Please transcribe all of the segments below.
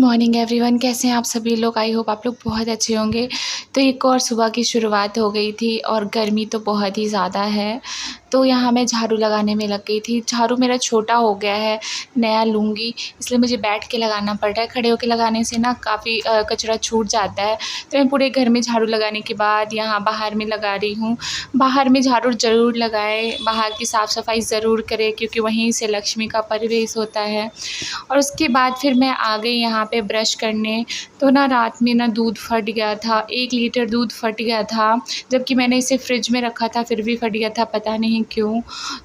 Morning everyone, कैसे हैं आप सभी लोग। आई होप आप लोग बहुत अच्छे होंगे। तो एक और सुबह की शुरुआत हो गई थी और गर्मी तो बहुत ही ज़्यादा है। तो यहाँ मैं झाड़ू लगाने में लग गई थी। झाड़ू मेरा छोटा हो गया है, नया लूँगी, इसलिए मुझे बैठ के लगाना पड़ रहा है। खड़े होके लगाने से ना काफ़ी कचरा छूट जाता है। तो मैं पूरे घर में झाड़ू लगाने के बाद यहाँ बाहर में लगा रही हूँ। बाहर में झाड़ू ज़रूर लगाएँ, बाहर की साफ़ सफाई ज़रूर करें, क्योंकि वहीं से लक्ष्मी का प्रवेश होता है। और उसके बाद फिर मैं आ गई यहाँ पे ब्रश करने। तो ना रात में ना दूध फट गया था, 1 लीटर दूध फट गया था, जबकि मैंने इसे फ्रिज में रखा था फिर भी फट गया था, पता नहीं क्यों।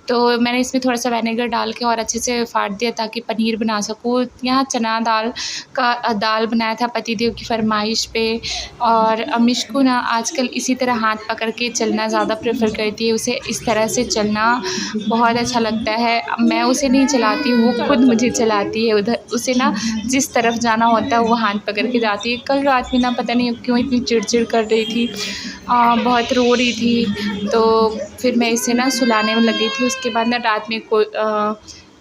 तो मैंने इसमें थोड़ा-सा विनेगर डाल के और अच्छे से फाड़ दिया ताकि पनीर बना सकूँ। यहाँ चना दाल का दाल बनाया था पतिदेव की फ़रमाइश पे। और अमिश को ना आजकल इसी तरह हाथ पकड़ के चलना ज़्यादा प्रेफ़र करती है। उसे इस तरह से चलना बहुत अच्छा लगता है। मैं उसे नहीं चलाती हूँ, वो खुद मुझे चलाती है। उधर उसे ना जिस तरफ जाना होता है वो हाथ पकड़ के जाती है। कल रात में ना पता नहीं क्यों इतनी चिड़चिड़ कर रही थी, बहुत रो रही थी। तो फिर मैं इसे ना सुलाने में लगी थी। उसके बाद ना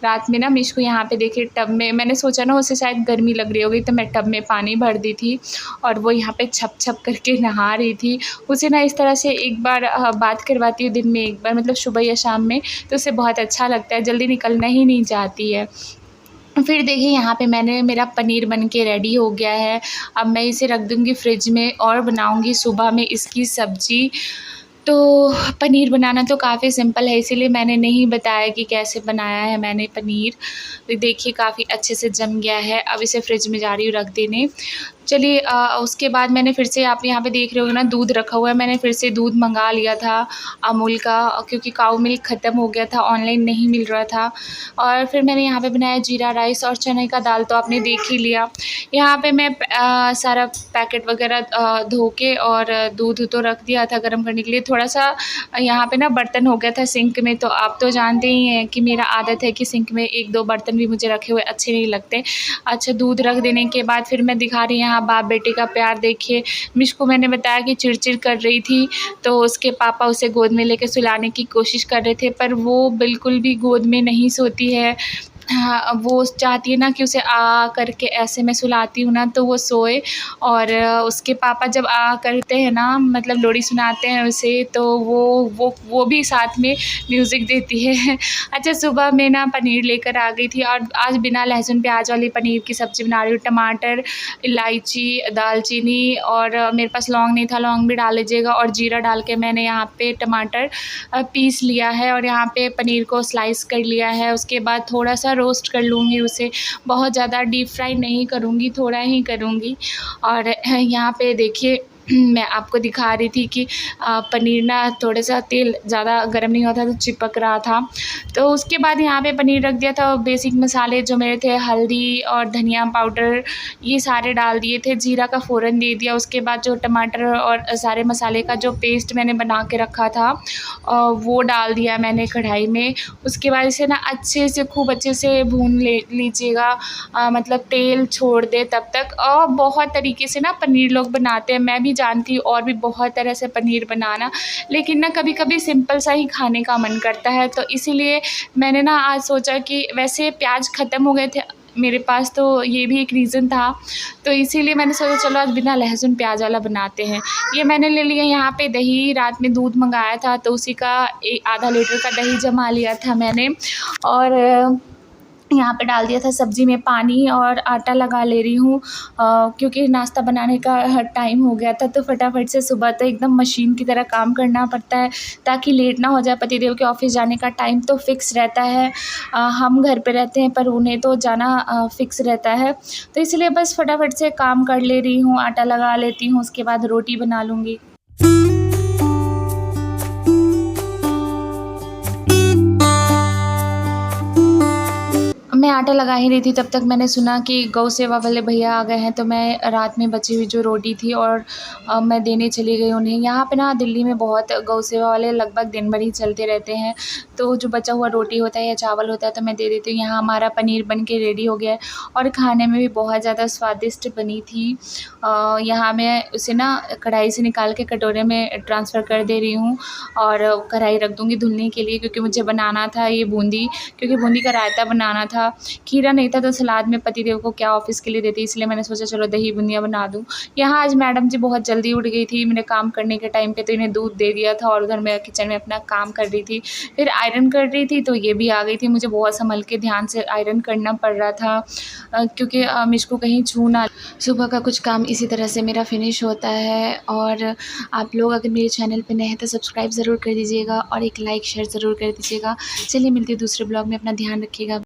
रात में ना मिश को यहाँ पे देखिए टब में, मैंने सोचा ना उसे शायद गर्मी लग रही होगी, तो मैं टब में पानी भर दी थी और वो यहाँ पे छप छप करके नहा रही थी। उसे ना इस तरह से एक बार बात करवाती हूँ दिन में एक बार, मतलब सुबह या शाम में, तो उसे बहुत अच्छा लगता है, जल्दी निकलना ही नहीं चाहती है। फिर देखिए यहाँ पे मेरा पनीर बन के रेडी हो गया है। अब मैं इसे रख दूँगी फ्रिज में और बनाऊँगी सुबह में इसकी सब्ज़ी। तो पनीर बनाना तो काफ़ी सिंपल है, इसीलिए मैंने नहीं बताया कि कैसे बनाया है मैंने पनीर। तो देखिए काफ़ी अच्छे से जम गया है। अब इसे फ्रिज में जा रही हूँ रख देने। चलिए उसके बाद मैंने फिर से, आप यहाँ पे देख रहे हो ना, दूध रखा हुआ है। मैंने फिर से दूध मंगा लिया था अमूल का, क्योंकि काऊ मिल्क ख़त्म हो गया था, ऑनलाइन नहीं मिल रहा था। और फिर मैंने यहाँ पे बनाया जीरा राइस और चने का दाल, तो आपने देख ही लिया। यहाँ पे मैं सारा पैकेट वगैरह धो के और दूध तो रख दिया था गर्म करने के लिए। थोड़ा-सा यहाँ पे ना बर्तन हो गया था सिंक में, तो आप तो जानते ही हैं कि मेरा आदत है कि सिंक में 1-2 बर्तन भी मुझे रखे हुए अच्छे नहीं लगते। अच्छा, दूध रख देने के बाद फिर मैं दिखा रही यहाँ बाप बेटे का प्यार देखिए। मिश को मैंने बताया कि चिड़चिड़ कर रही थी, तो उसके पापा उसे गोद में लेके सुलाने की कोशिश कर रहे थे, पर वो बिल्कुल भी गोद में नहीं सोती है। हाँ, वो चाहती है ना कि उसे आ करके ऐसे मैं सुलाती हूँ ना तो वो सोए। और उसके पापा जब करते हैं ना, मतलब लोरी सुनाते हैं उसे, तो वो भी साथ में म्यूज़िक देती है। अच्छा, सुबह में ना पनीर लेकर आ गई थी और आज बिना लहसुन प्याज वाली पनीर की सब्ज़ी बना रही हूँ। टमाटर, इलायची, दालचीनी और मेरे पास लौंग नहीं था, लौंग भी डाल लीजिएगा, और जीरा डाल के मैंने यहाँ पे टमाटर पीस लिया है और यहाँ पे पनीर को स्लाइस कर लिया है। उसके बाद थोड़ा-सा रोस्ट कर लूँगी उसे, बहुत ज़्यादा डीप फ्राई नहीं करूँगी, थोड़ा ही करूँगी। और यहाँ पे देखिए मैं आपको दिखा रही थी कि पनीर ना थोड़ा-सा तेल ज़्यादा गर्म नहीं होता तो चिपक रहा था। तो उसके बाद यहाँ पे पनीर रख दिया था। बेसिक मसाले जो मेरे थे, हल्दी और धनिया पाउडर, ये सारे डाल दिए थे, जीरा का फ़ोरन दे दिया। उसके बाद जो टमाटर और सारे मसाले का जो पेस्ट मैंने बना के रखा था वो डाल दिया मैंने कढ़ाई में। उसके बाद इसे ना अच्छे से, खूब अच्छे से भून लीजिएगा, मतलब तेल छोड़ दे तब तक। और बहुत तरीके से ना पनीर लोग बनाते हैं, मैं भी जानती हूँ और भी बहुत तरह से पनीर बनाना, लेकिन ना कभी-कभी सिंपल सा ही खाने का मन करता है। तो इसीलिए मैंने ना आज सोचा कि वैसे प्याज ख़त्म हो गए थे मेरे पास, तो ये भी एक रीज़न था। तो इसीलिए मैंने सोचा चलो आज बिना लहसुन प्याज वाला बनाते हैं। ये मैंने ले लिया यहाँ पे दही, रात में दूध मंगाया था तो उसी का आधा लीटर का दही जमा लिया था मैंने। और यहाँ पे डाल दिया था सब्ज़ी में पानी और आटा लगा ले रही हूँ, क्योंकि नाश्ता बनाने का टाइम हो गया था। तो फटाफट से सुबह तो एकदम मशीन की तरह काम करना पड़ता है ताकि लेट ना हो जाए। पतिदेव के ऑफ़िस जाने का टाइम तो फ़िक्स रहता है, हम घर पे रहते हैं पर उन्हें तो जाना फ़िक्स रहता है। तो इसलिए बस फटाफट से काम कर ले रही हूँ, आटा लगा लेती हूँ, उसके बाद रोटी बना लूँगी। मैं आटा लगा ही रही थी, तब तक मैंने सुना कि गौ सेवा वाले भैया आ गए हैं। तो मैं रात में बची हुई जो रोटी थी और मैं देने चली गई उन्हें। यहाँ पे ना दिल्ली में बहुत गौ सेवा वाले लगभग दिन भर ही चलते रहते हैं, तो जो बचा हुआ रोटी होता है या चावल होता है तो मैं दे देती हूँ। यहाँ हमारा पनीर बन के रेडी हो गया है और खाने में भी बहुत ज़्यादा स्वादिष्ट बनी थी। यहाँ मैं उसे ना कढ़ाई से निकाल के कटोरे में ट्रांसफ़र कर दे रही हूँ और कढ़ाई रख दूँगी धुलने के लिए, क्योंकि मुझे बनाना था ये बूंदी, क्योंकि बूंदी का रायता बनाना था। खीरा नहीं था तो सलाद में पतिदेव को क्या ऑफ़िस के लिए देती, इसलिए मैंने सोचा चलो दही बूंदियाँ बना दूँ। यहाँ आज मैडम जी बहुत जल्दी उठ गई थी, मैंने काम करने के टाइम पे तो इन्हें दूध दे दिया था और उधर मैं किचन में अपना काम कर रही थी। फिर आयरन कर रही थी तो ये भी आ गई थी, मुझे बहुत सँभल के ध्यान से आयरन करना पड़ रहा था क्योंकि मुझको कहीं छू ना। सुबह का कुछ काम इसी तरह से मेरा फिनिश होता है और आप लोग अगर मेरे चैनल पे नए हैं तो सब्सक्राइब ज़रूर कर दीजिएगा और एक लाइक शेयर ज़रूर कर दीजिएगा। चलिए मिलती हूँ दूसरे ब्लॉग में, अपना ध्यान रखिएगा।